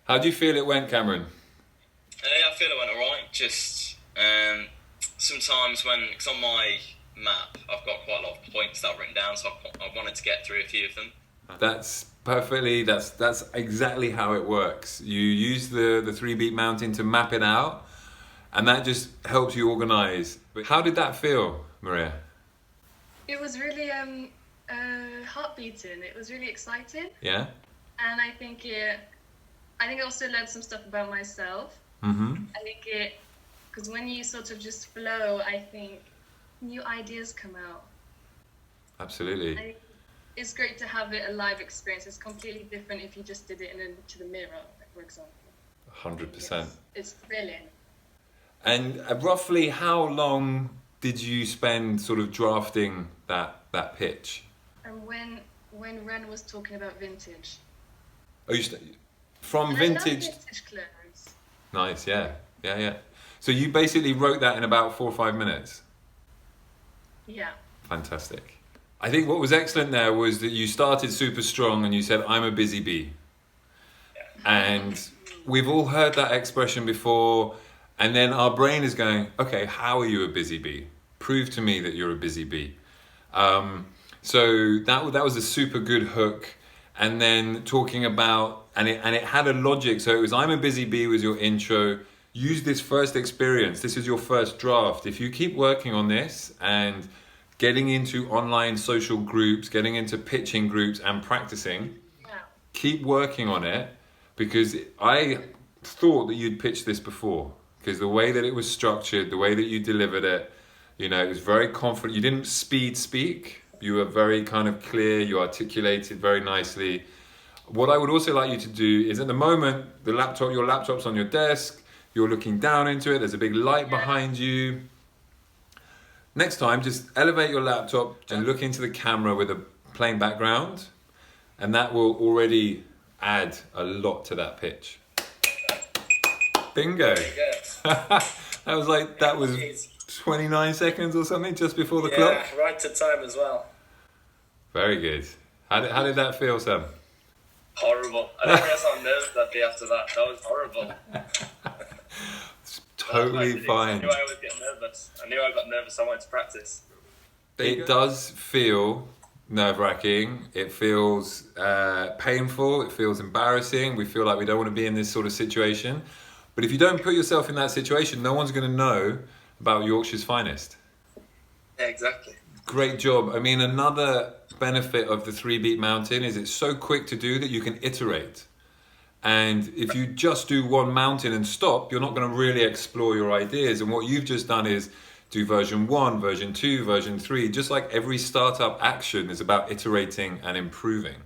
How do you feel it went, Cameron? Yeah, I feel it went alright. Just sometimes because on my map I've got quite a lot of points that I've written down, so I wanted to get through a few of them. That's exactly how it works. You use the three beat mountain to map it out, and that just helps you organize. But how did that feel, Maria? It was really heart beating. It was really exciting, Yeah? and I think I also learned some stuff about myself. Mm-hmm. I think because when you sort of just flow, I think new ideas come out. Absolutely. It's great to have it a live experience. It's completely different if you just did it into the mirror, for example. 100%. It's thrilling. And roughly how long did you spend sort of drafting that pitch? And when Ren was talking about vintage. Oh, from And I love vintage. vintage clothes. Nice, yeah. Yeah, yeah. So you basically wrote that in about 4 or 5 minutes? Yeah. Fantastic. I think what was excellent there was that you started super strong and you said, I'm a busy bee. And we've all heard that expression before, and then our brain is going, okay, how are you a busy bee? Prove to me that you're a busy bee. So that was a super good hook. And then talking about, and it had a logic. So it was, I'm a busy bee was your intro. Use this first experience. This is your first draft. If you keep working on this and getting into online social groups, getting into pitching groups and practicing, keep working on it, because I thought that you'd pitched this before, because the way that it was structured, the way that you delivered it, it was very confident. You didn't speak. You were very kind of clear. You articulated very nicely. What I would also like you to do is, at the moment, your laptop's on your desk. You're looking down into it. There's a big light behind you. Next time, just elevate your laptop and look into the camera with a plain background, and that will already add a lot to that pitch. Bingo. That was 29 seconds or something just before the clock. Yeah, right to time as well. Very good. How did that feel, Sam? Horrible. I didn't realize how nervous I'd be after that. That was horrible. It's totally fine. I knew I always get nervous. I knew I got nervous. I wanted to practice. It does feel nerve-wracking. It feels painful. It feels embarrassing. We feel like we don't want to be in this sort of situation. But if you don't put yourself in that situation, no one's going to know about Yorkshire's finest. Yeah, exactly. Great job. I mean, another benefit of the three beat mountain is it's so quick to do that you can iterate. And if you just do one mountain and stop, you're not going to really explore your ideas. And what you've just done is do version 1, version 2, version 3. Just like every startup action is about iterating and improving.